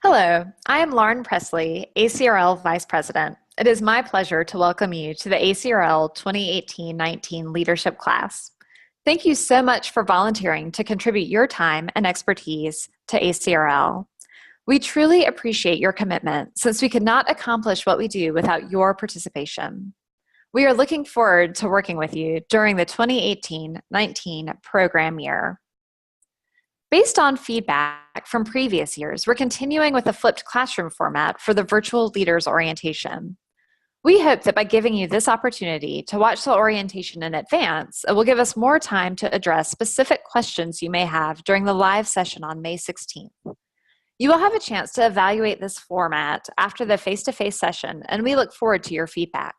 Hello, I am Lauren PRESSLEY, ACRL Vice President. It is my pleasure to welcome you to the ACRL 2018-19 Leadership Class. Thank you so much for volunteering to contribute your time and expertise to ACRL. We truly appreciate your commitment since we could not accomplish what we do without your participation. We are looking forward to working with you during the 2018-19 program year. Based on feedback from previous years, we're continuing with a flipped classroom format for the virtual leaders orientation. We hope that by giving you this opportunity to watch the orientation in advance, it will give us more time to address specific questions you may have during the live session on May 16th. You will have a chance to evaluate this format after the face-to-face session, and we look forward to your feedback.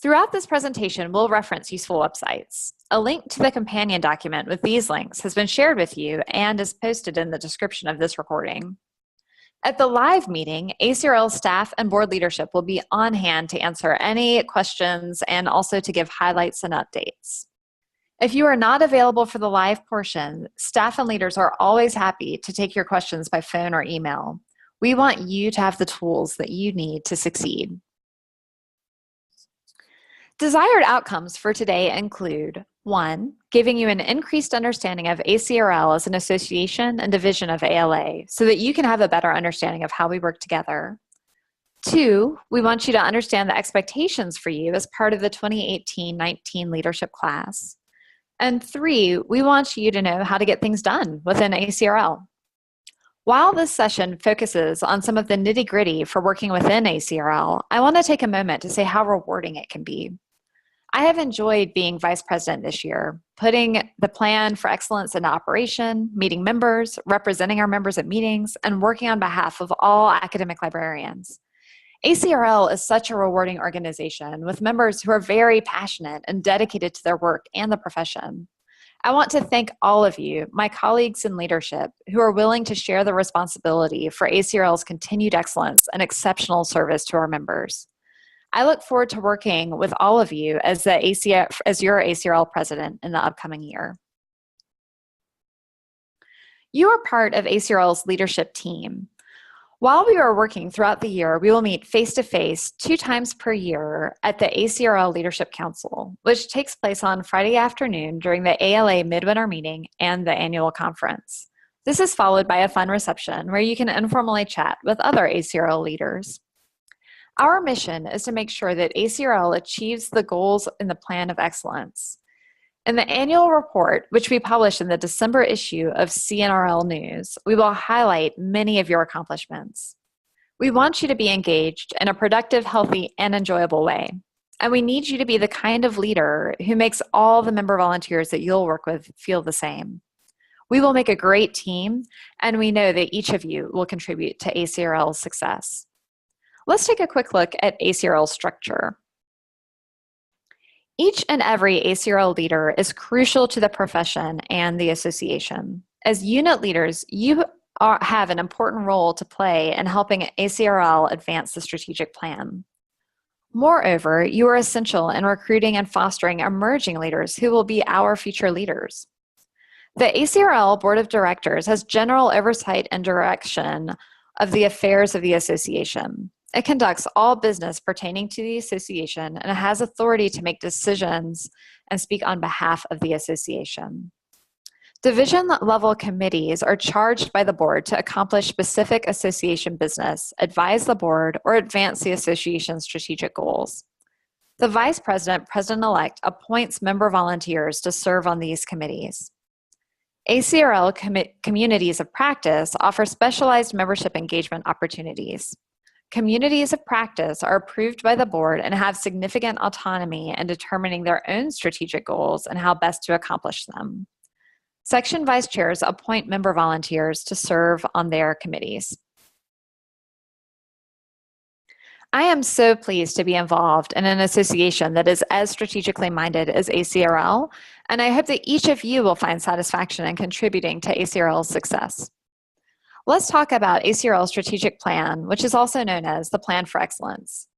Throughout this presentation, we'll reference useful websites. A link to the companion document with these links has been shared with you and is posted in the description of this recording. At the live meeting, ACRL staff and board leadership will be on hand to answer any questions and also to give highlights and updates. If you are not available for the live portion, staff and leaders are always happy to take your questions by phone or email. We want you to have the tools that you need to succeed. Desired outcomes for today include 1. Giving you an increased understanding of ACRL as an association and division of ALA so that you can have a better understanding of how we work together. 2. We want you to understand the expectations for you as part of the 2018-19 leadership class. And 3. We want you to know how to get things done within ACRL. While this session focuses on some of the nitty-gritty for working within ACRL, I want to take a moment to say how rewarding it can be. I have enjoyed being vice president this year, putting the plan for excellence into operation, meeting members, representing our members at meetings, and working on behalf of all academic librarians. ACRL is such a rewarding organization with members who are very passionate and dedicated to their work and the profession. I want to thank all of you, my colleagues in leadership, who are willing to share the responsibility for ACRL's continued excellence and exceptional service to our members. I look forward to working with all of you as your ACRL president in the upcoming year. You are part of ACRL's leadership team. While we are working throughout the year, we will meet face-to-face 2 times per year at the ACRL Leadership Council, which takes place on Friday afternoon during the ALA Midwinter Meeting and the annual conference. This is followed by a fun reception where you can informally chat with other ACRL leaders. Our mission is to make sure that ACRL achieves the goals in the Plan of Excellence. In the annual report, which we publish in the December issue of CNRL News, we will highlight many of your accomplishments. We want you to be engaged in a productive, healthy, and enjoyable way. And we need you to be the kind of leader who makes all the member volunteers that you'll work with feel the same. We will make a great team, and we know that each of you will contribute to ACRL's success. Let's take a quick look at ACRL structure. Each and every ACRL leader is crucial to the profession and the association. As unit leaders, you have an important role to play in helping ACRL advance the strategic plan. Moreover, you are essential in recruiting and fostering emerging leaders who will be our future leaders. The ACRL Board of Directors has general oversight and direction of the affairs of the association. It conducts all business pertaining to the association and it has authority to make decisions and speak on behalf of the association. Division-level committees are charged by the board to accomplish specific association business, advise the board, or advance the association's strategic goals. The vice president, president-elect, appoints member volunteers to serve on these committees. ACRL communities of practice offer specialized membership engagement opportunities. Communities of practice are approved by the board and have significant autonomy in determining their own strategic goals and how best to accomplish them. Section vice chairs appoint member volunteers to serve on their committees. I am so pleased to be involved in an association that is as strategically minded as ACRL, and I hope that each of you will find satisfaction in contributing to ACRL's success. Let's talk about ACRL's strategic plan, which is also known as the Plan for Excellence.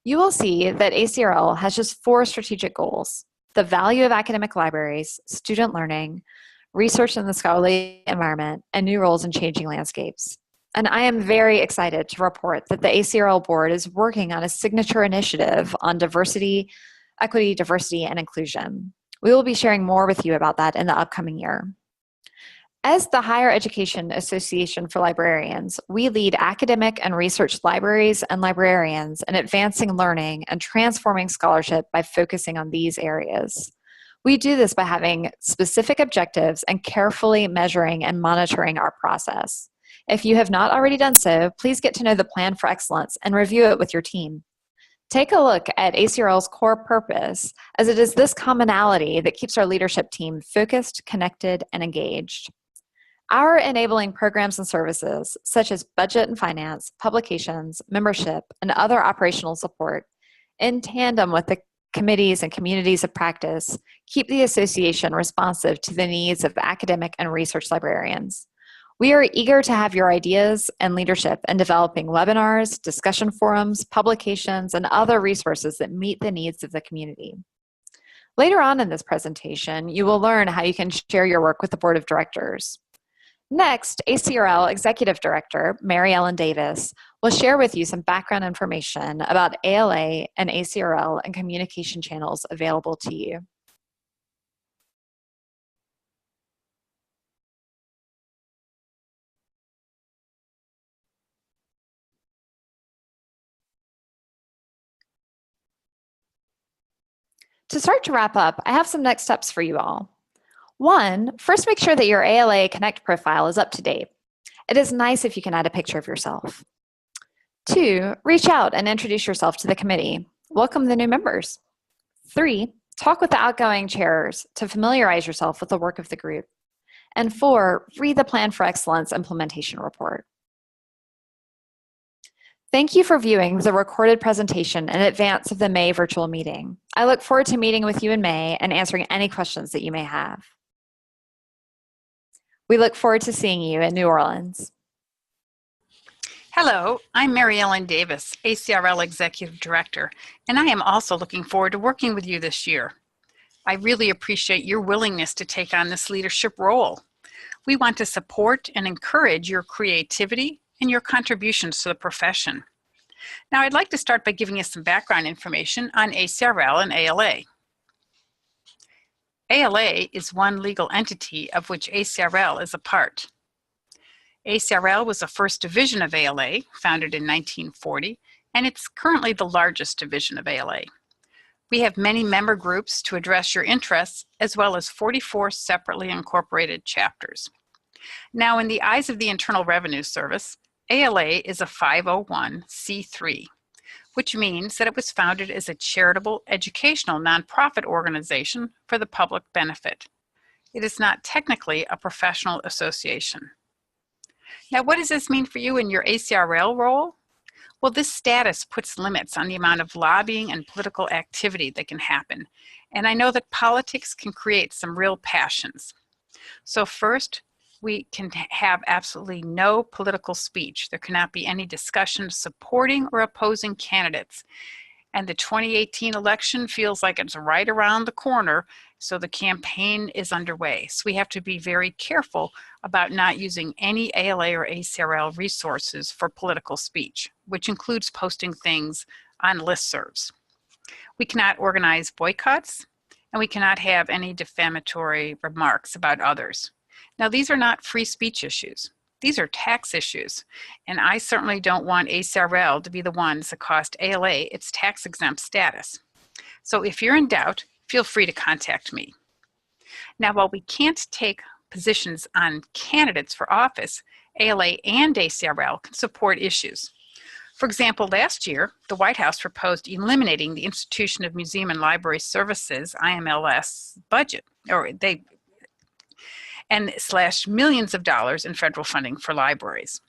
You will see that ACRL has just 4 strategic goals: the value of academic libraries, student learning, research in the scholarly environment, and new roles in changing landscapes. and I am very excited to report that the ACRL board is working on a signature initiative on diversity, equity, diversity, and inclusion. We will be sharing more with you about that in the upcoming year. As the Higher Education Association for Librarians, we lead academic and research libraries and librarians in advancing learning and transforming scholarship by focusing on these areas. We do this by having specific objectives and carefully measuring and monitoring our process. If you have not already done so, please get to know the Plan for Excellence and review it with your team. Take a look at ACRL's core purpose, as it is this commonality that keeps our leadership team focused, connected, and engaged. Our enabling programs and services, such as budget and finance, publications, membership, and other operational support, in tandem with the committees and communities of practice, keep the association responsive to the needs of academic and research librarians. We are eager to have your ideas and leadership in developing webinars, discussion forums, publications, and other resources that meet the needs of the community. Later on in this presentation, you will learn how you can share your work with the Board of Directors. Next, ACRL Executive Director, Mary Ellen Davis, will share with you some background information about ALA and ACRL and communication channels available to you. To start to wrap up, I have some next steps for you all. 1, first make sure that your ALA Connect profile is up to date. It is nice if you can add a picture of yourself. 2, reach out and introduce yourself to the committee. Welcome the new members. 3, talk with the outgoing chairs to familiarize yourself with the work of the group. And 4, read the Plan for Excellence implementation report. Thank you for viewing the recorded presentation in advance of the May virtual meeting. I look forward to meeting with you in May and answering any questions that you may have. We look forward to seeing you in New Orleans. Hello, I'm Mary Ellen Davis, ACRL Executive Director, and I am also looking forward to working with you this year. I really appreciate your willingness to take on this leadership role. We want to support and encourage your creativity and your contributions to the profession. Now, I'd like to start by giving you some background information on ACRL and ALA. ALA is one legal entity of which ACRL is a part. ACRL was the first division of ALA, founded in 1940, and it's currently the largest division of ALA. We have many member groups to address your interests, as well as 44 separately incorporated chapters. Now, in the eyes of the Internal Revenue Service, ALA is a 501c3, which means that it was founded as a charitable educational nonprofit organization for the public benefit. It is not technically a professional association. Now, what does this mean for you in your ACRL role? Well, this status puts limits on the amount of lobbying and political activity that can happen. And I know that politics can create some real passions. So first, we can have absolutely no political speech. There cannot be any discussion supporting or opposing candidates. And the 2018 election feels like it's right around the corner, so the campaign is underway. So we have to be very careful about not using any ALA or ACRL resources for political speech, which includes posting things on listservs. We cannot organize boycotts, and we cannot have any defamatory remarks about others. Now, these are not free speech issues. These are tax issues, and I certainly don't want ACRL to be the ones that cost ALA its tax-exempt status. So if you're in doubt, feel free to contact me. Now, while we can't take positions on candidates for office, ALA and ACRL can support issues. For example, last year, the White House proposed eliminating the Institution of Museum and Library Services, IMLS, budget, and slashed millions of dollars in federal funding for libraries.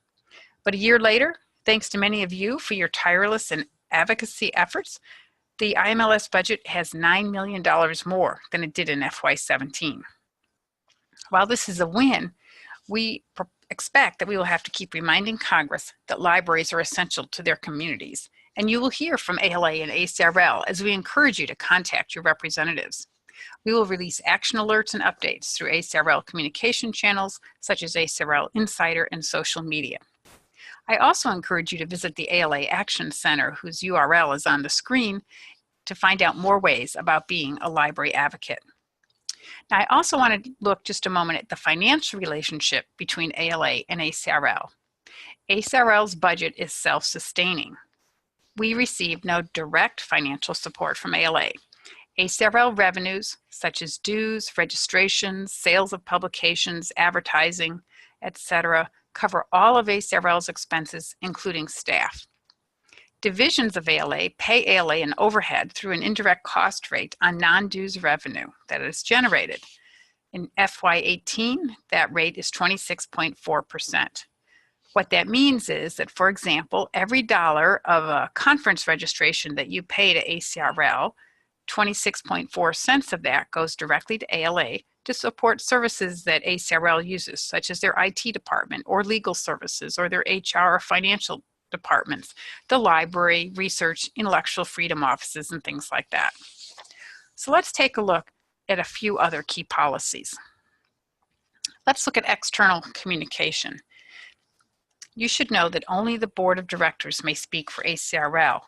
But a year later, thanks to many of you for your tireless and advocacy efforts, the IMLS budget has $9 million more than it did in FY17. While this is a win, we expect that we will have to keep reminding Congress that libraries are essential to their communities, and you will hear from ALA and ACRL as we encourage you to contact your representatives. We will release action alerts and updates through ACRL communication channels such as ACRL Insider and social media. I also encourage you to visit the ALA Action Center, whose URL is on the screen, to find out more ways about being a library advocate. Now, I also want to look just a moment at the financial relationship between ALA and ACRL. ACRL's budget is self-sustaining. We receive no direct financial support from ALA. ACRL revenues, such as dues, registrations, sales of publications, advertising, etc., cover all of ACRL's expenses, including staff. Divisions of ALA pay ALA an overhead through an indirect cost rate on non-dues revenue that is generated. In FY18, that rate is 26.4%. What that means is that, for example, every dollar of a conference registration that you pay to ACRL, 26.4 cents of that goes directly to ALA to support services that ACRL uses, such as their IT department or legal services or their HR or financial departments, the library, research, intellectual freedom offices, and things like that. So let's take a look at a few other key policies. Let's look at external communication. You should know that only the board of directors may speak for ACRL.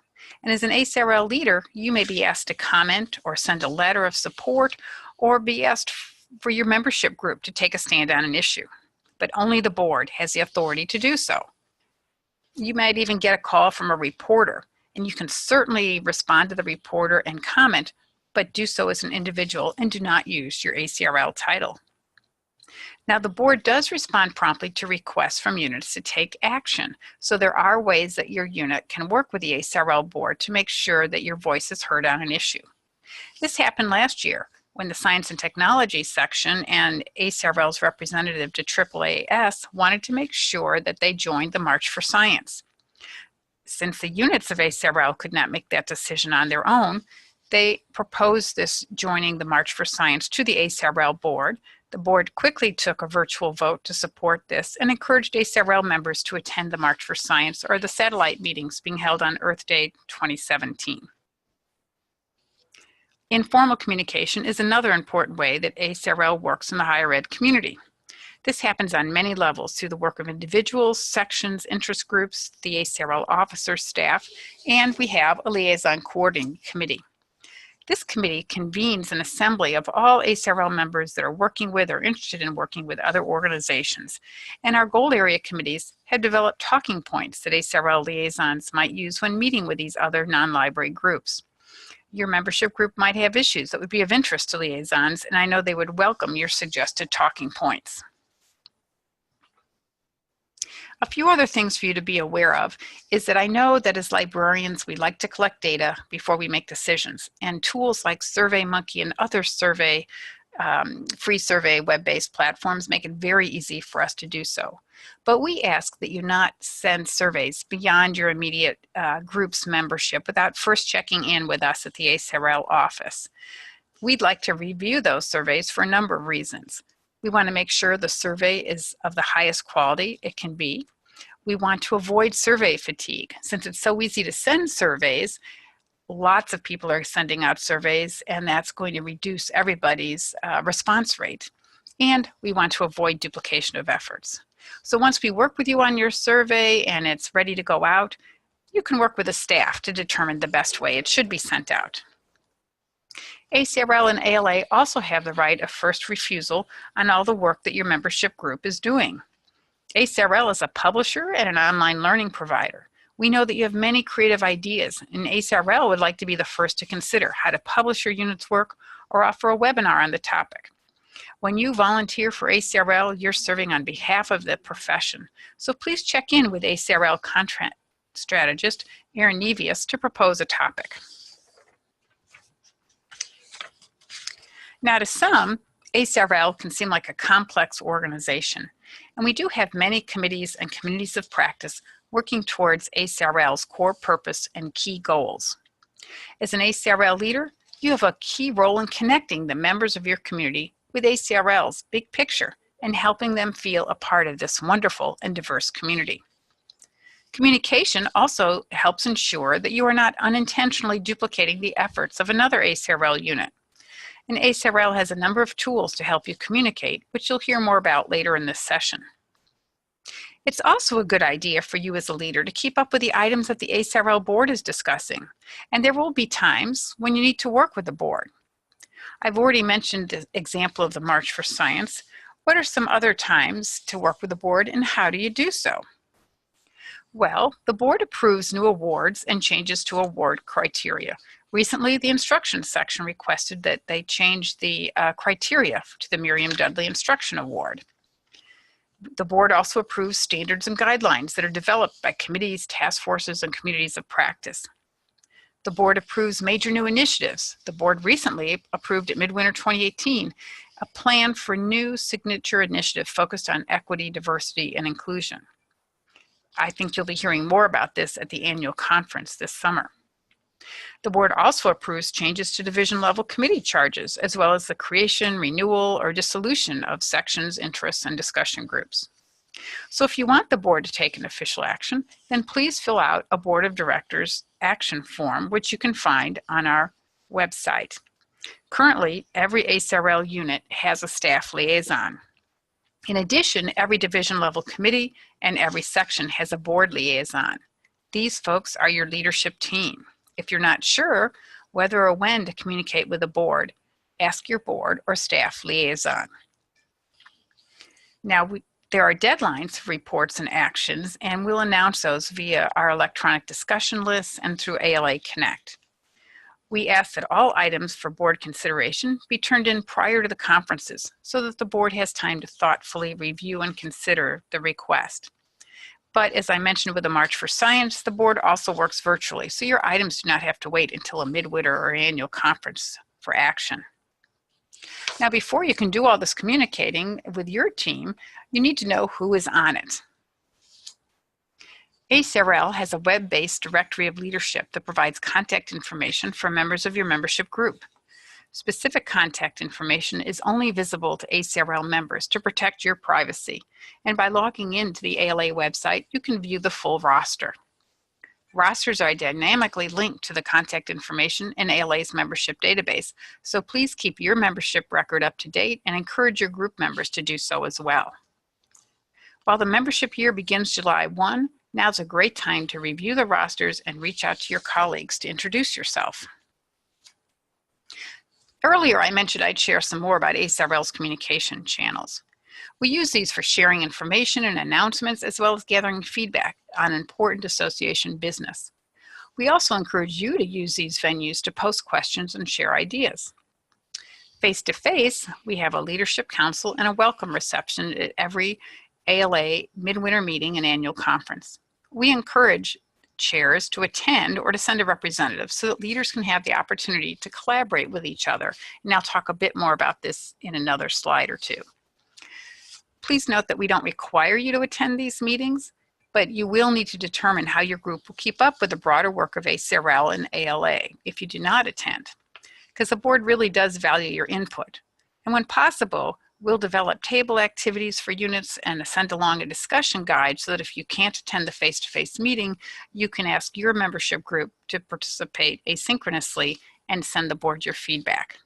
And as an ACRL leader, you may be asked to comment or send a letter of support or be asked for your membership group to take a stand on an issue. But only the board has the authority to do so. You might even get a call from a reporter, and you can certainly respond to the reporter and comment, but do so as an individual and do not use your ACRL title. Now, the board does respond promptly to requests from units to take action, so there are ways that your unit can work with the ACRL board to make sure that your voice is heard on an issue. This happened last year when the Science and Technology section and ACRL's representative to AAAS wanted to make sure that they joined the March for Science. Since the units of ACRL could not make that decision on their own, they proposed this joining the March for Science to the ACRL board. The board quickly took a virtual vote to support this and encouraged ACRL members to attend the March for Science or the satellite meetings being held on Earth Day 2017. Informal communication is another important way that ACRL works in the higher ed community. This happens on many levels through the work of individuals, sections, interest groups, the ACRL officer staff, and we have a liaison coordinating committee. This committee convenes an assembly of all ACRL members that are working with or interested in working with other organizations. And our goal area committees have developed talking points that ACRL liaisons might use when meeting with these other non-library groups. Your membership group might have issues that would be of interest to liaisons, and I know they would welcome your suggested talking points. A few other things for you to be aware of is that I know that as librarians, we like to collect data before we make decisions, and tools like SurveyMonkey and other free survey web-based platforms make it very easy for us to do so. But we ask that you not send surveys beyond your immediate group's membership without first checking in with us at the ACRL office. We'd like to review those surveys for a number of reasons. We want to make sure the survey is of the highest quality it can be. We want to avoid survey fatigue. Since it's so easy to send surveys, lots of people are sending out surveys, and that's going to reduce everybody's response rate. And we want to avoid duplication of efforts. So once we work with you on your survey and it's ready to go out, you can work with the staff to determine the best way it should be sent out. ACRL and ALA also have the right of first refusal on all the work that your membership group is doing. ACRL is a publisher and an online learning provider. We know that you have many creative ideas, and ACRL would like to be the first to consider how to publish your unit's work or offer a webinar on the topic. When you volunteer for ACRL, you're serving on behalf of the profession. So please check in with ACRL content strategist Erin Nevius to propose a topic. Now, to some, ACRL can seem like a complex organization, and we do have many committees and communities of practice working towards ACRL's core purpose and key goals. As an ACRL leader, you have a key role in connecting the members of your community with ACRL's big picture and helping them feel a part of this wonderful and diverse community. Communication also helps ensure that you are not unintentionally duplicating the efforts of another ACRL unit. And ACRL has a number of tools to help you communicate, which you'll hear more about later in this session. It's also a good idea for you as a leader to keep up with the items that the ACRL board is discussing, and there will be times when you need to work with the board. I've already mentioned the example of the March for Science. What are some other times to work with the board, and how do you do so? Well, the board approves new awards and changes to award criteria. Recently, the instruction section requested that they change the criteria to the Miriam Dudley Instruction Award. The board also approves standards and guidelines that are developed by committees, task forces, and communities of practice. The board approves major new initiatives. The board recently approved at Midwinter 2018 a plan for new signature initiative focused on equity, diversity, and inclusion. I think you'll be hearing more about this at the annual conference this summer. The board also approves changes to division-level committee charges, as well as the creation, renewal, or dissolution of sections, interests, and discussion groups. So if you want the board to take an official action, then please fill out a Board of Directors action form, which you can find on our website. Currently, every ACRL unit has a staff liaison. In addition, every division-level committee and every section has a board liaison. These folks are your leadership team. If you're not sure whether or when to communicate with the board, ask your board or staff liaison. Now, there are deadlines for reports and actions, and we'll announce those via our electronic discussion lists and through ALA Connect. We ask that all items for board consideration be turned in prior to the conferences so that the board has time to thoughtfully review and consider the request. But as I mentioned with the March for Science, the board also works virtually, so your items do not have to wait until a midwinter or annual conference for action. Now, before you can do all this communicating with your team, you need to know who is on it. ACRL has a web-based directory of leadership that provides contact information for members of your membership group. Specific contact information is only visible to ACRL members to protect your privacy, and by logging into the ALA website, you can view the full roster. Rosters are dynamically linked to the contact information in ALA's membership database, so please keep your membership record up to date and encourage your group members to do so as well. While the membership year begins July 1, now's a great time to review the rosters and reach out to your colleagues to introduce yourself. Earlier, I mentioned I'd share some more about ACRL's communication channels. We use these for sharing information and announcements, as well as gathering feedback on important association business. We also encourage you to use these venues to post questions and share ideas. Face-to-face, we have a leadership council and a welcome reception at every ALA midwinter meeting and annual conference. We encourage chairs to attend or to send a representative so that leaders can have the opportunity to collaborate with each other. And I'll talk a bit more about this in another slide or two. Please note that we don't require you to attend these meetings, but you will need to determine how your group will keep up with the broader work of ACRL and ALA if you do not attend, because the board really does value your input. And when possible, we'll develop table activities for units and send along a discussion guide so that if you can't attend the face-to-face meeting, you can ask your membership group to participate asynchronously and send the board your feedback.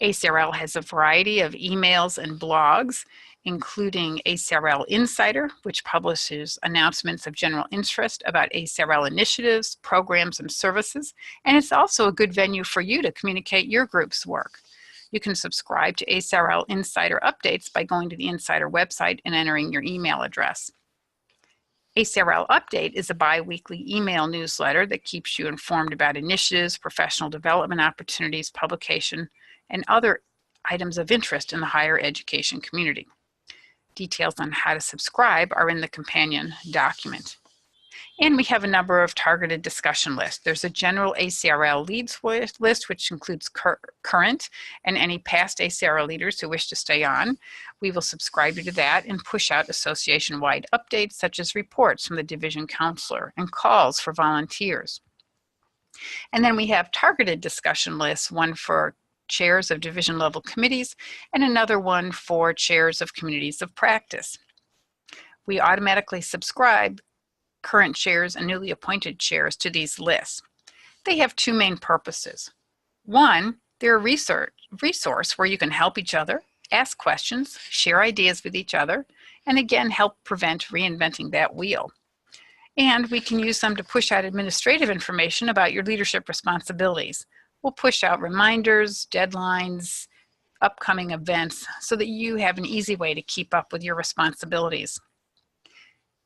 ACRL has a variety of emails and blogs, including ACRL Insider, which publishes announcements of general interest about ACRL initiatives, programs, and services, and it's also a good venue for you to communicate your group's work. You can subscribe to ACRL Insider updates by going to the Insider website and entering your email address. ACRL Update is a bi-weekly email newsletter that keeps you informed about initiatives, professional development opportunities, publication, and other items of interest in the higher education community. Details on how to subscribe are in the companion document. And we have a number of targeted discussion lists. There's a general ACRL leads list, which includes current and any past ACRL leaders who wish to stay on. We will subscribe you to that and push out association-wide updates such as reports from the division counselor and calls for volunteers. And then we have targeted discussion lists, one for chairs of division level committees and another one for chairs of communities of practice. We automatically subscribe current chairs and newly appointed chairs to these lists. They have two main purposes. One, they're a resource where you can help each other, ask questions, share ideas with each other, and again help prevent reinventing that wheel. And we can use them to push out administrative information about your leadership responsibilities. We'll push out reminders, deadlines, upcoming events so that you have an easy way to keep up with your responsibilities.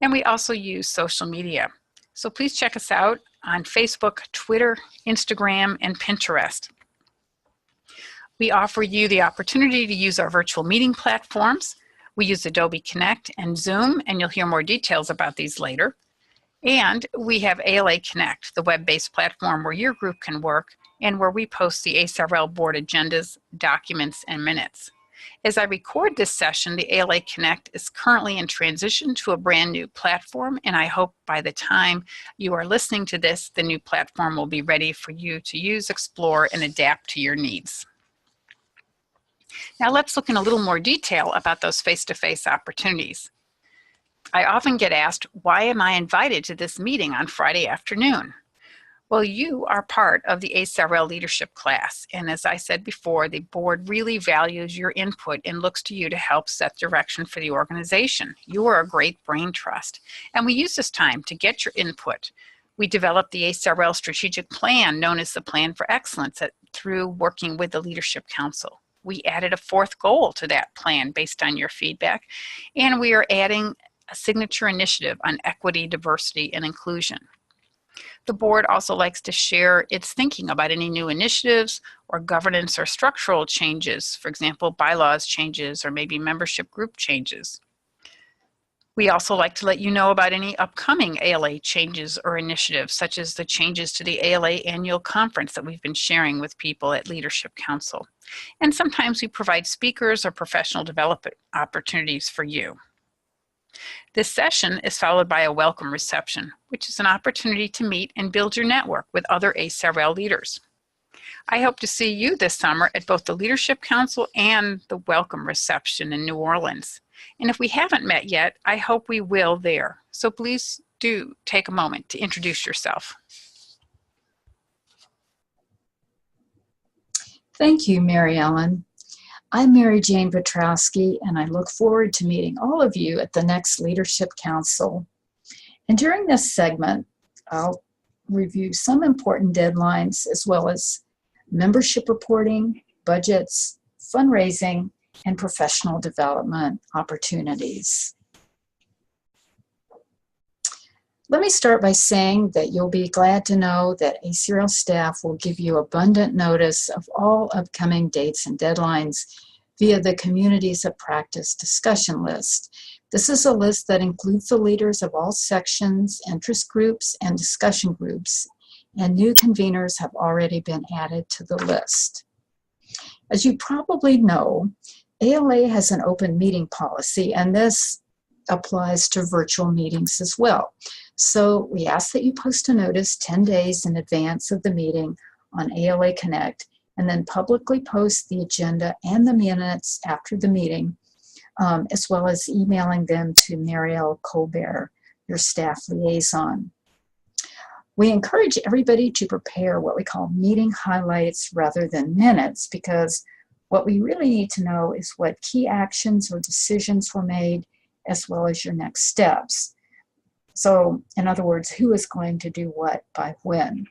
And we also use social media. So please check us out on Facebook, Twitter, Instagram, and Pinterest. We offer you the opportunity to use our virtual meeting platforms. We use Adobe Connect and Zoom, and you'll hear more details about these later. And we have ALA Connect, the web-based platform where your group can work and where we post the ACRL board agendas, documents, and minutes. As I record this session, the ALA Connect is currently in transition to a brand new platform, and I hope by the time you are listening to this, the new platform will be ready for you to use, explore, and adapt to your needs. Now let's look in a little more detail about those face-to-face opportunities. I often get asked, why am I invited to this meeting on Friday afternoon? Well, you are part of the ACRL leadership class, and as I said before, the board really values your input and looks to you to help set direction for the organization. You are a great brain trust, and we use this time to get your input. We developed the ACRL strategic plan, known as the Plan for Excellence, through working with the Leadership Council. We added a fourth goal to that plan based on your feedback, and we are adding a signature initiative on equity, diversity, and inclusion. The board also likes to share its thinking about any new initiatives or governance or structural changes, for example, bylaws changes or maybe membership group changes. We also like to let you know about any upcoming ALA changes or initiatives, such as the changes to the ALA annual conference that we've been sharing with people at Leadership Council. And sometimes we provide speakers or professional development opportunities for you. This session is followed by a welcome reception, which is an opportunity to meet and build your network with other ACRL leaders. I hope to see you this summer at both the Leadership Council and the welcome reception in New Orleans. And if we haven't met yet, I hope we will there. So please do take a moment to introduce yourself. Thank you, Mary Ellen. I'm Mary Jane Petrowski, and I look forward to meeting all of you at the next Leadership Council. And during this segment, I'll review some important deadlines as well as membership reporting, budgets, fundraising, and professional development opportunities. Let me start by saying that you'll be glad to know that ACRL staff will give you abundant notice of all upcoming dates and deadlines via the Communities of Practice discussion list. This is a list that includes the leaders of all sections, interest groups, and discussion groups, and new conveners have already been added to the list. As you probably know, ALA has an open meeting policy, and this applies to virtual meetings as well. So we ask that you post a notice 10 days in advance of the meeting on ALA Connect, and then publicly post the agenda and the minutes after the meeting, as well as emailing them to Marielle Colbert, your staff liaison. We encourage everybody to prepare what we call meeting highlights rather than minutes, because what we really need to know is what key actions or decisions were made, as well as your next steps. So, in other words, who is going to do what by when?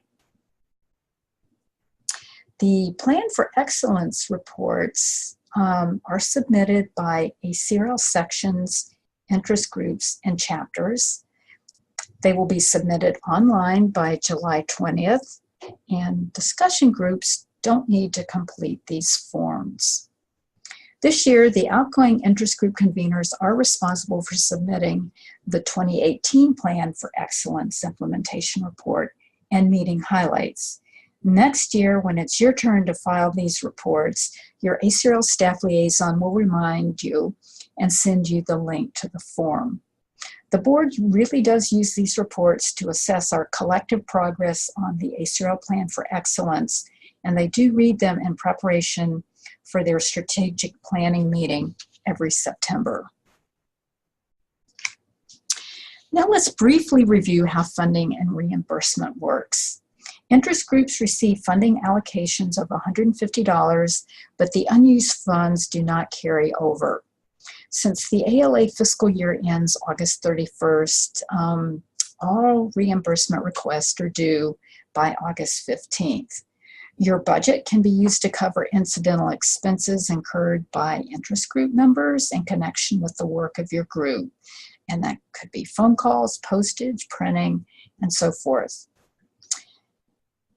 The Plan for Excellence reports are submitted by ACRL sections, interest groups, and chapters. They will be submitted online by July 20th, and discussion groups don't need to complete these forms. This year, the outgoing interest group conveners are responsible for submitting the 2018 Plan for Excellence Implementation Report and meeting highlights. Next year, when it's your turn to file these reports, your ACRL staff liaison will remind you and send you the link to the form. The board really does use these reports to assess our collective progress on the ACRL Plan for Excellence, and they do read them in preparation for their strategic planning meeting every September. Now let's briefly review how funding and reimbursement works. Interest groups receive funding allocations of $150, but the unused funds do not carry over. Since the ALA fiscal year ends August 31st, all reimbursement requests are due by August 15th. Your budget can be used to cover incidental expenses incurred by interest group members in connection with the work of your group. And that could be phone calls, postage, printing, and so forth.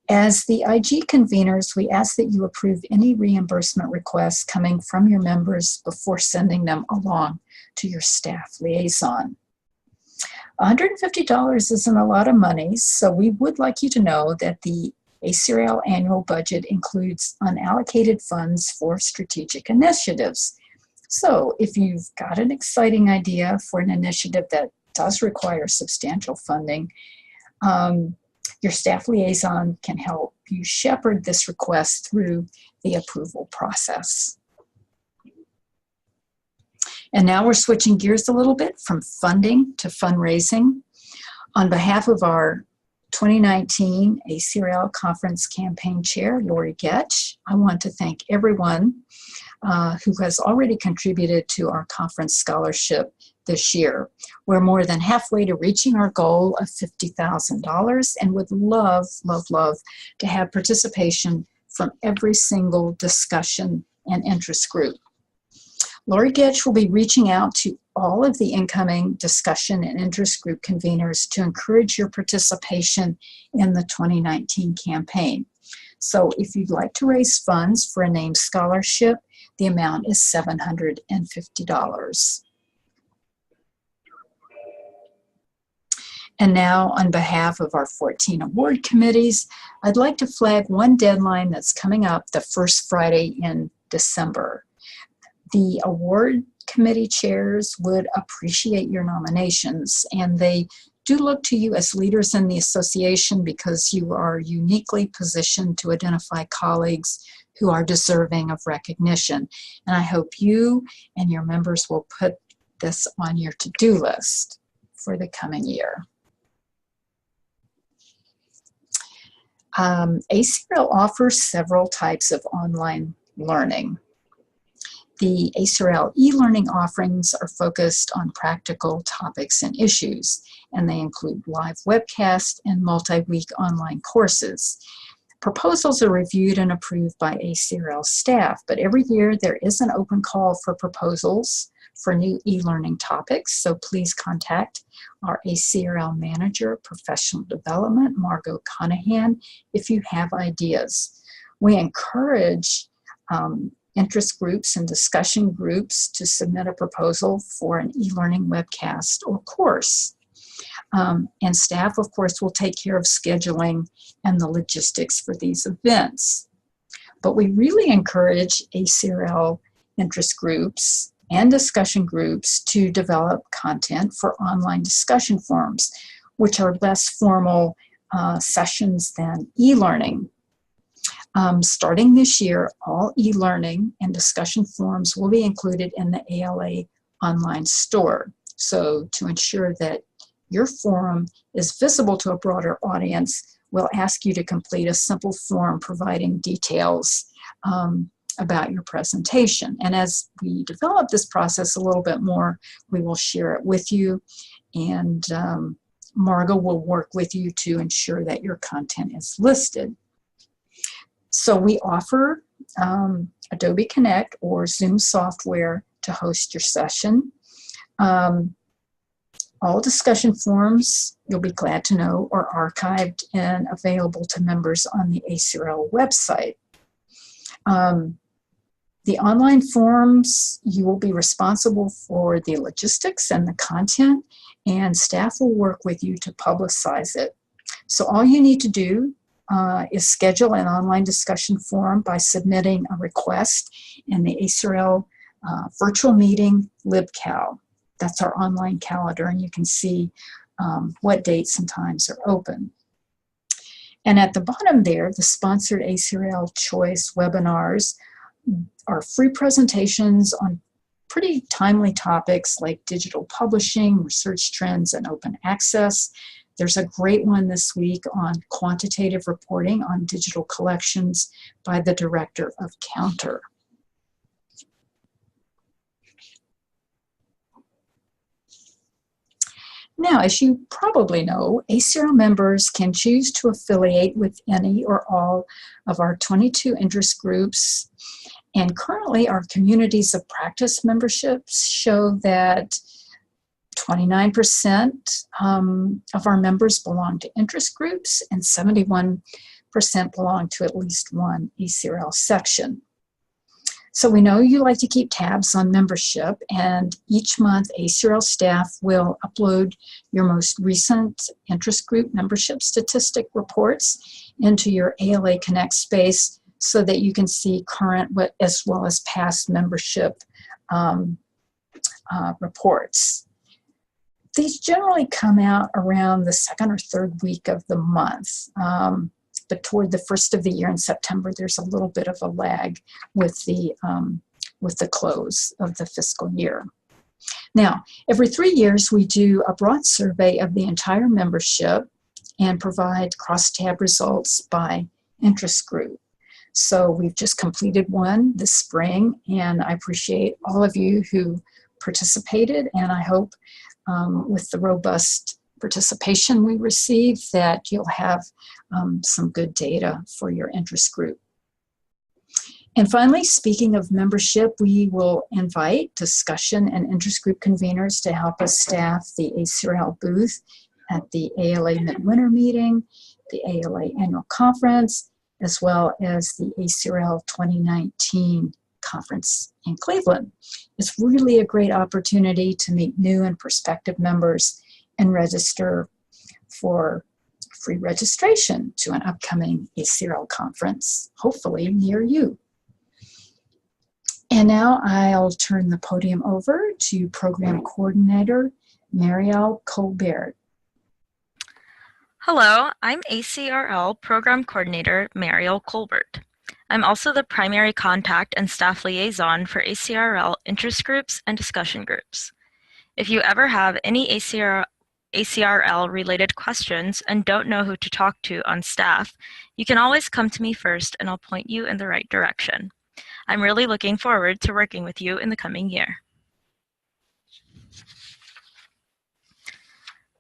As the IG conveners, we ask that you approve any reimbursement requests coming from your members before sending them along to your staff liaison. $150 isn't a lot of money, so we would like you to know that the ACRL annual budget includes unallocated funds for strategic initiatives. So if you've got an exciting idea for an initiative that does require substantial funding, your staff liaison can help you shepherd this request through the approval process. And now we're switching gears a little bit from funding to fundraising. On behalf of our 2019 ACRL Conference Campaign Chair, Lori Getch, I want to thank everyone who has already contributed to our conference scholarship this year. We're more than halfway to reaching our goal of $50,000 and would love, love, love to have participation from every single discussion and interest group. Lori Getch will be reaching out to all of the incoming discussion and interest group conveners to encourage your participation in the 2019 campaign. So if you'd like to raise funds for a named scholarship, the amount is $750. And now, on behalf of our 14 award committees, I'd like to flag one deadline that's coming up the first Friday in December. The award committee chairs would appreciate your nominations, and they do look to you as leaders in the association because you are uniquely positioned to identify colleagues who are deserving of recognition. And I hope you and your members will put this on your to-do list for the coming year. ACRL offers several types of online learning. The ACRL e-learning offerings are focused on practical topics and issues, and they include live webcasts and multi-week online courses. Proposals are reviewed and approved by ACRL staff, but every year there is an open call for proposals for new e-learning topics, so please contact our ACRL Manager of Professional Development, Margot Conahan, if you have ideas. We encourage interest groups and discussion groups to submit a proposal for an e-learning webcast or course. And staff, of course, will take care of scheduling and the logistics for these events. But we really encourage ACRL interest groups and discussion groups to develop content for online discussion forums, which are less formal sessions than e-learning. Starting this year, all e-learning and discussion forums will be included in the ALA online store. So to ensure that your forum is visible to a broader audience, we'll ask you to complete a simple form providing details about your presentation. And as we develop this process a little bit more, we will share it with you, and Margot will work with you to ensure that your content is listed. So we offer Adobe Connect or Zoom software to host your session. All discussion forums, you'll be glad to know, are archived and available to members on the ACRL website. The online forums, you will be responsible for the logistics and the content, and staff will work with you to publicize it. So all you need to do is schedule an online discussion forum by submitting a request in the ACRL virtual meeting LibCal. That's our online calendar, and you can see what dates and times are open. And at the bottom there, the sponsored ACRL Choice webinars are free presentations on pretty timely topics like digital publishing, research trends, and open access. There's a great one this week on quantitative reporting on digital collections by the Director of Counter. Now, as you probably know, ACRL members can choose to affiliate with any or all of our 22 interest groups. And currently, our communities of practice memberships show that 29% of our members belong to interest groups and 71% belong to at least one ACRL section. So we know you like to keep tabs on membership, and each month ACRL staff will upload your most recent interest group membership statistic reports into your ALA Connect space so that you can see current as well as past membership reports. These generally come out around the second or third week of the month. But toward the first of the year in September, there's a little bit of a lag with the close of the fiscal year. Now, every 3 years, we do a broad survey of the entire membership and provide cross-tab results by interest group. So we've just completed one this spring, and I appreciate all of you who participated, and I hope with the robust participation we receive that you'll have some good data for your interest group. And finally, speaking of membership, we will invite discussion and interest group conveners to help us staff the ACRL booth at the ALA Midwinter Meeting, the ALA Annual Conference, as well as the ACRL 2019 Conference in Cleveland. It's really a great opportunity to meet new and prospective members and register for free registration to an upcoming ACRL conference, hopefully near you. And now I'll turn the podium over to Program Coordinator Marielle Colbert. Hello, I'm ACRL Program Coordinator Marielle Colbert. I'm also the primary contact and staff liaison for ACRL interest groups and discussion groups. If you ever have any ACRL-related questions and don't know who to talk to on staff, you can always come to me first and I'll point you in the right direction. I'm really looking forward to working with you in the coming year.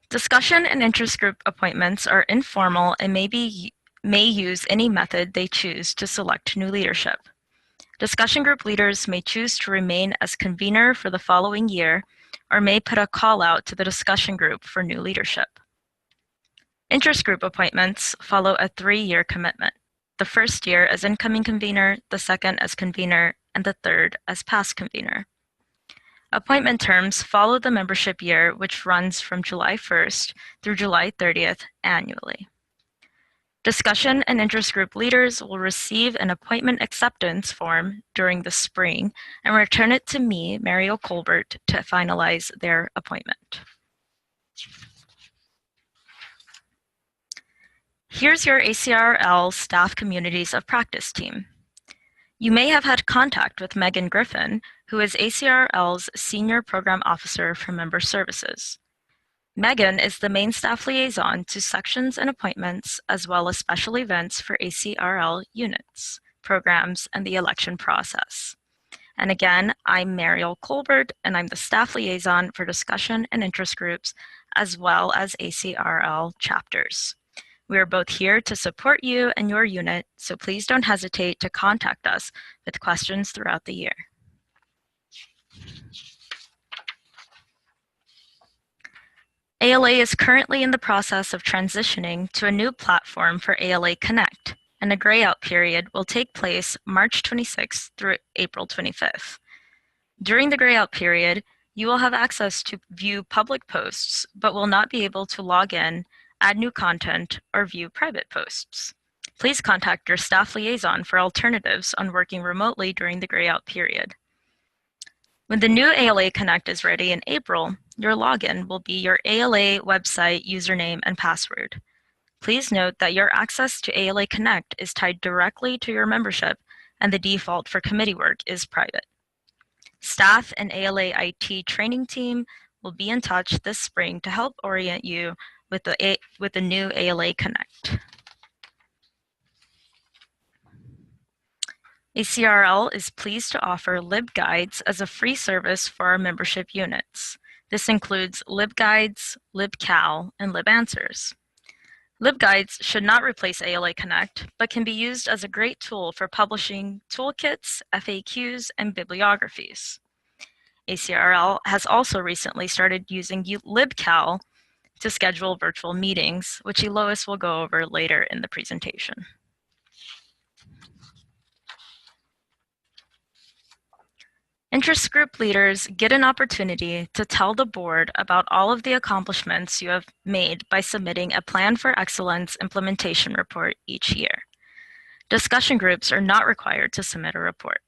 Discussion and interest group appointments are informal and may use any method they choose to select new leadership. Discussion group leaders may choose to remain as convener for the following year or may put a call out to the discussion group for new leadership. Interest group appointments follow a 3-year commitment. The first year as incoming convener, the second as convener, and the third as past convener. Appointment terms follow the membership year, which runs from July 1st through July 30th annually. Discussion and interest group leaders will receive an appointment acceptance form during the spring and return it to me, Marielle Colbert, to finalize their appointment. Here's your ACRL Staff Communities of Practice team. You may have had contact with Megan Griffin, who is ACRL's Senior Program Officer for Member Services. Megan is the main staff liaison to sections and appointments, as well as special events for ACRL units, programs, and the election process. And again, I'm Marielle Colbert, and I'm the staff liaison for discussion and interest groups, as well as ACRL chapters. We are both here to support you and your unit, so please don't hesitate to contact us with questions throughout the year. ALA is currently in the process of transitioning to a new platform for ALA Connect, and a grayout period will take place March 26th through April 25th. During the grayout period, you will have access to view public posts, but will not be able to log in, add new content, or view private posts. Please contact your staff liaison for alternatives on working remotely during the grayout period. When the new ALA Connect is ready in April, your login will be your ALA website username and password. Please note that your access to ALA Connect is tied directly to your membership, and the default for committee work is private. Staff and ALA IT training team will be in touch this spring to help orient you with the new ALA Connect. ACRL is pleased to offer LIBGUIDES as a free service for our membership units. This includes LibGuides, LibCal, and LibAnswers. LibGuides should not replace ALA Connect, but can be used as a great tool for publishing toolkits, FAQs, and bibliographies. ACRL has also recently started using LibCal to schedule virtual meetings, which Elois will go over later in the presentation. Interest group leaders get an opportunity to tell the board about all of the accomplishments you have made by submitting a Plan for Excellence implementation report each year. Discussion groups are not required to submit a report.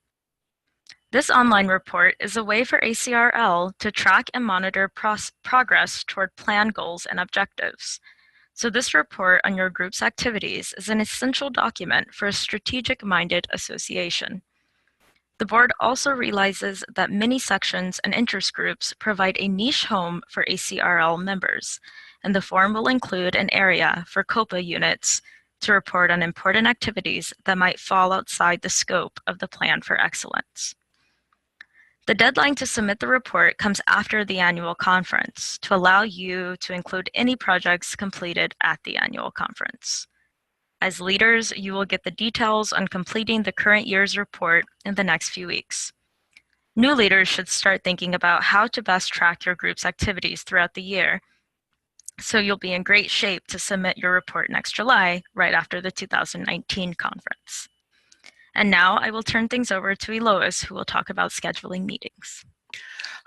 This online report is a way for ACRL to track and monitor progress toward plan goals and objectives. So this report on your group's activities is an essential document for a strategic-minded association. The board also realizes that many sections and interest groups provide a niche home for ACRL members, and the form will include an area for COPA units to report on important activities that might fall outside the scope of the Plan for Excellence. The deadline to submit the report comes after the annual conference to allow you to include any projects completed at the annual conference. As leaders, you will get the details on completing the current year's report in the next few weeks. New leaders should start thinking about how to best track your group's activities throughout the year, so you'll be in great shape to submit your report next July, right after the 2019 conference. And now I will turn things over to Elois, who will talk about scheduling meetings.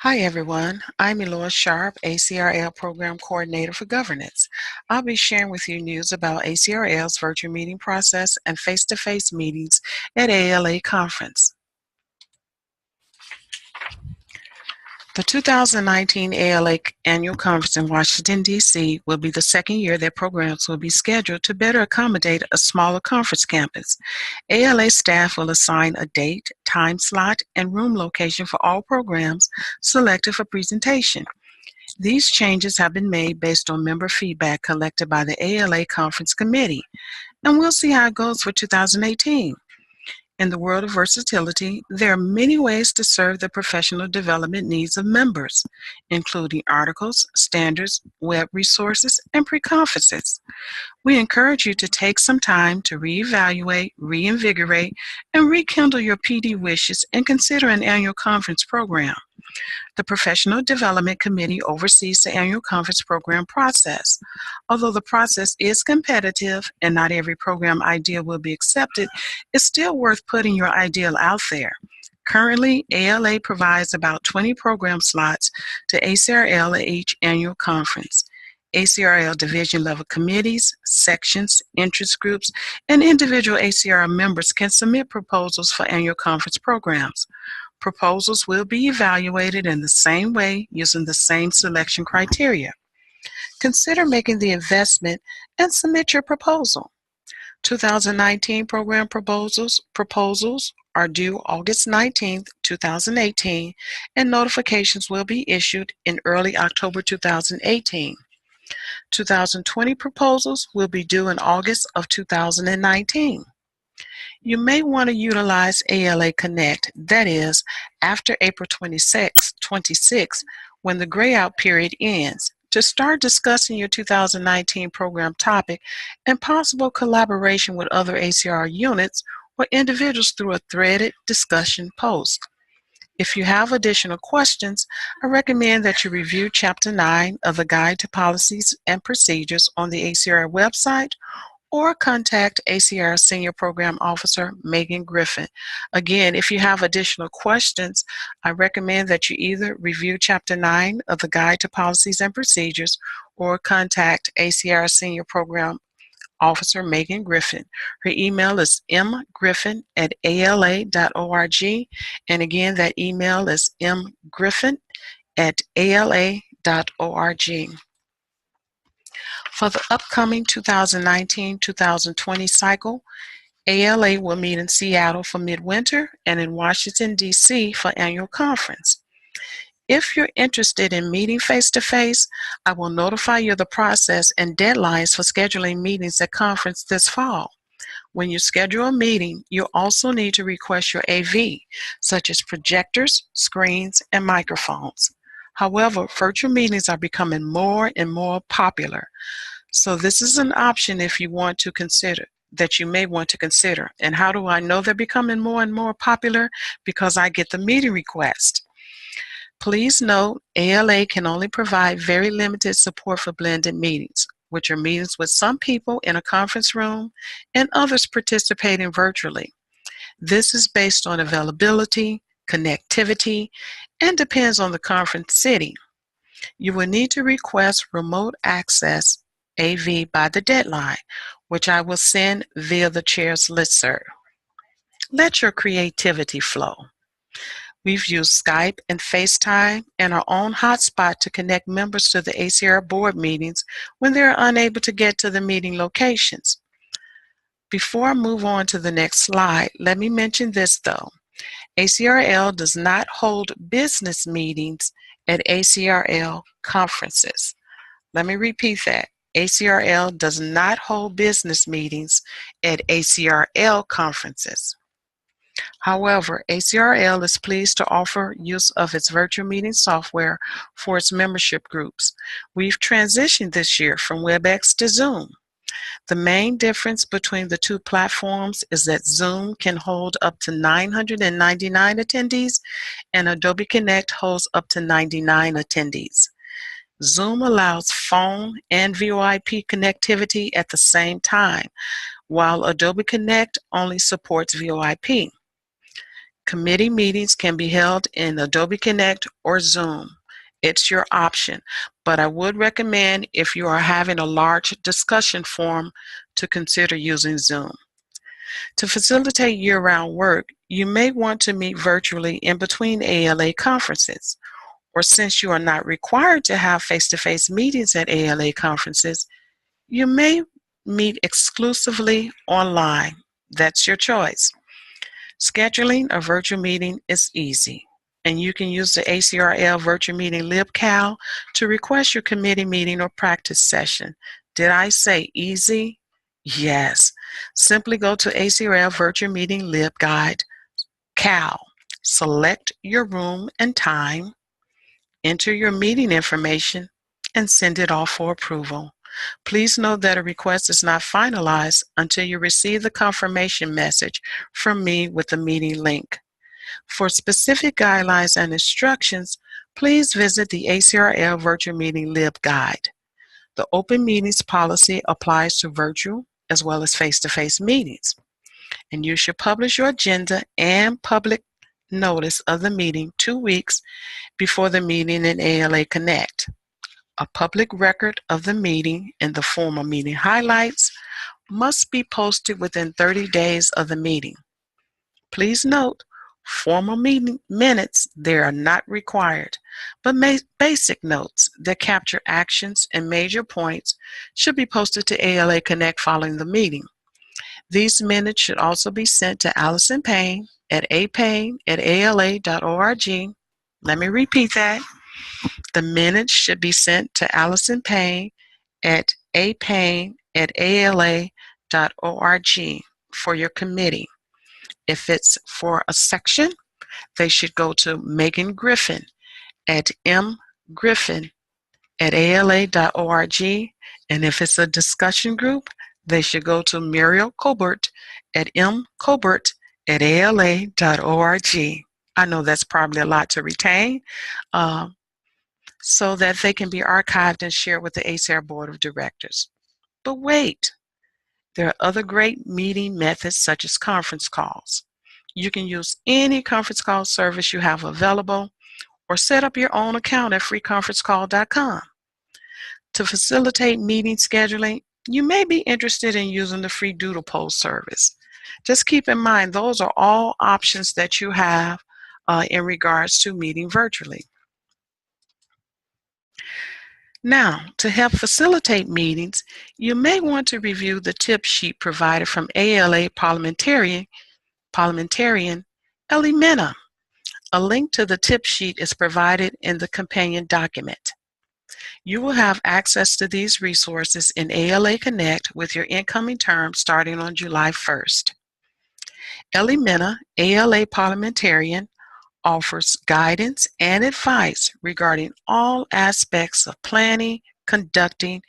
Hi everyone, I'm Elois Sharp, ACRL Program Coordinator for Governance. I'll be sharing with you news about ACRL's virtual meeting process and face-to-face meetings at ALA Conference. The 2019 ALA Annual Conference in Washington, D.C. will be the second year that programs will be scheduled to better accommodate a smaller conference campus. ALA staff will assign a date, time slot, and room location for all programs selected for presentation. These changes have been made based on member feedback collected by the ALA Conference Committee, and we'll see how it goes for 2018. In the world of versatility, there are many ways to serve the professional development needs of members, including articles, standards, web resources, and pre-conferences. We encourage you to take some time to reevaluate, reinvigorate, and rekindle your PD wishes and consider an annual conference program. The Professional Development Committee oversees the annual conference program process. Although the process is competitive and not every program idea will be accepted, it's still worth putting your ideal out there. Currently, ALA provides about 20 program slots to ACRL at each annual conference. ACRL division-level committees, sections, interest groups, and individual ACRL members can submit proposals for annual conference programs. Proposals will be evaluated in the same way using the same selection criteria. Consider making the investment and submit your proposal. 2019 program proposals are due August 19, 2018, and notifications will be issued in early October 2018. 2020 proposals will be due in August of 2019. You may want to utilize ALA Connect, that is, after April 26, when the grayout period ends, to start discussing your 2019 program topic and possible collaboration with other ACR units or individuals through a threaded discussion post. If you have additional questions, I recommend that you review Chapter 9 of the Guide to Policies and Procedures on the ACR website, or contact ACR Senior Program Officer Megan Griffin. Again, if you have additional questions, I recommend that you either review Chapter 9 of the Guide to Policies and Procedures or contact ACR Senior Program Officer Megan Griffin. Her email is mgriffin@ala.org, and again, that email is mgriffin@ala.org. For the upcoming 2019-2020 cycle, ALA will meet in Seattle for midwinter and in Washington, D.C. for annual conference. If you're interested in meeting face-to-face, I will notify you of the process and deadlines for scheduling meetings at conference this fall. When you schedule a meeting, you'll also need to request your AV, such as projectors, screens, and microphones. However, virtual meetings are becoming more and more popular. So this is an option if you want to consider, that you may want to consider. And how do I know they're becoming more and more popular? Because I get the meeting request. Please note, ALA can only provide very limited support for blended meetings, which are meetings with some people in a conference room and others participating virtually. This is based on availability, connectivity, and depends on the conference city. You will need to request remote access AV by the deadline, which I will send via the chair's listserv. Let your creativity flow. We've used Skype and FaceTime and our own hotspot to connect members to the ACRL board meetings when they're unable to get to the meeting locations. Before I move on to the next slide, let me mention this though. ACRL does not hold business meetings at ACRL conferences. Let me repeat that. ACRL does not hold business meetings at ACRL conferences. However, ACRL is pleased to offer use of its virtual meeting software for its membership groups. We've transitioned this year from WebEx to Zoom. The main difference between the two platforms is that Zoom can hold up to 999 attendees and Adobe Connect holds up to 99 attendees. Zoom allows phone and VoIP connectivity at the same time, while Adobe Connect only supports VoIP. Committee meetings can be held in Adobe Connect or Zoom. It's your option, but I would recommend, if you are having a large discussion forum, to consider using Zoom. To facilitate year-round work, you may want to meet virtually in between ALA conferences, or since you are not required to have face-to-face meetings at ALA conferences, you may meet exclusively online. That's your choice. Scheduling a virtual meeting is easy, and you can use the ACRL Virtual Meeting LibGuide to request your committee meeting or practice session. Did I say easy? Yes. Simply go to ACRL Virtual Meeting LibGuide, CAL. Select your room and time, enter your meeting information, and send it off for approval. Please note that a request is not finalized until you receive the confirmation message from me with the meeting link. For specific guidelines and instructions, please visit the ACRL Virtual Meeting LibGuide. The open meetings policy applies to virtual as well as face-to-face meetings, and you should publish your agenda and public notice of the meeting 2 weeks before the meeting in ALA Connect. A public record of the meeting in the form of meeting highlights must be posted within 30 days of the meeting. Please note, formal meeting minutes, they are not required, but basic notes that capture actions and major points should be posted to ALA Connect following the meeting. These minutes should also be sent to Allison Payne at apayne@ala.org. Let me repeat that. The minutes should be sent to Allison Payne at apayne@ala.org for your committee. If it's for a section, they should go to Megan Griffin at mgriffin@ala.org. And if it's a discussion group, they should go to Muriel Colbert at mcolbert@ala.org. I know that's probably a lot to retain, so that they can be archived and shared with the ACRL Board of Directors. But wait, there are other great meeting methods such as conference calls. You can use any conference call service you have available or set up your own account at freeconferencecall.com. To facilitate meeting scheduling, you may be interested in using the free Doodle Poll service. Just keep in mind those are all options that you have in regards to meeting virtually. Now, to help facilitate meetings, you may want to review the tip sheet provided from ALA parliamentarian Ellie Mena. A link to the tip sheet is provided in the companion document. You will have access to these resources in ALA Connect with your incoming term starting on July 1st. Ellie Mena, ALA parliamentarian, offers guidance and advice regarding all aspects of planning, conducting,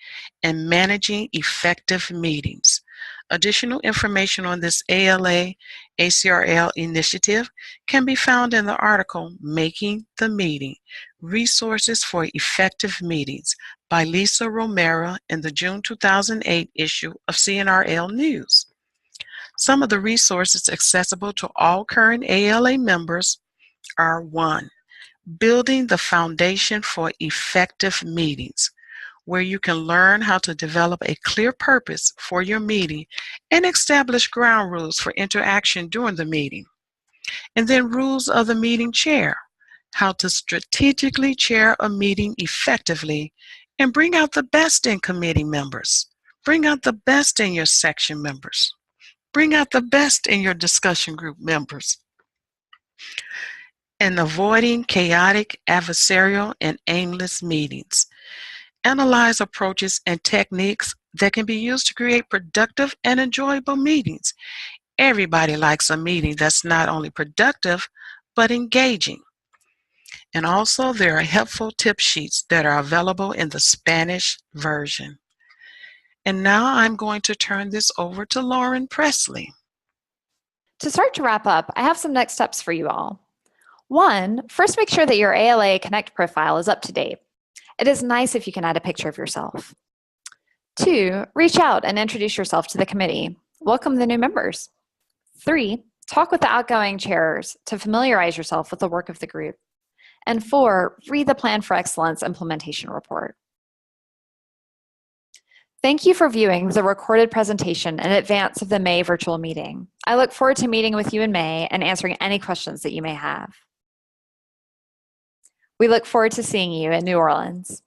and managing effective meetings. Additional information on this ALA ACRL initiative can be found in the article Making the Meeting, Resources for Effective Meetings by Lisa Romero in the June 2008 issue of CNRL News. Some of the resources accessible to all current ALA members are: 1. Building the Foundation for Effective Meetings, where you can learn how to develop a clear purpose for your meeting and establish ground rules for interaction during the meeting. And then Rules of the Meeting Chair, how to strategically chair a meeting effectively and bring out the best in committee members. Bring out the best in your section members. Bring out the best in your discussion group members. And avoiding chaotic, adversarial, and aimless meetings. Analyze approaches and techniques that can be used to create productive and enjoyable meetings. Everybody likes a meeting that's not only productive, but engaging. And also, there are helpful tip sheets that are available in the Spanish version. And now I'm going to turn this over to Lauren Pressley. To start to wrap up, I have some next steps for you all. 1, first make sure that your ALA Connect profile is up to date. It is nice if you can add a picture of yourself. 2, reach out and introduce yourself to the committee. Welcome the new members. 3, talk with the outgoing chairs to familiarize yourself with the work of the group. And 4, read the Plan for Excellence implementation report. Thank you for viewing the recorded presentation in advance of the May virtual meeting. I look forward to meeting with you in May and answering any questions that you may have. We look forward to seeing you in New Orleans.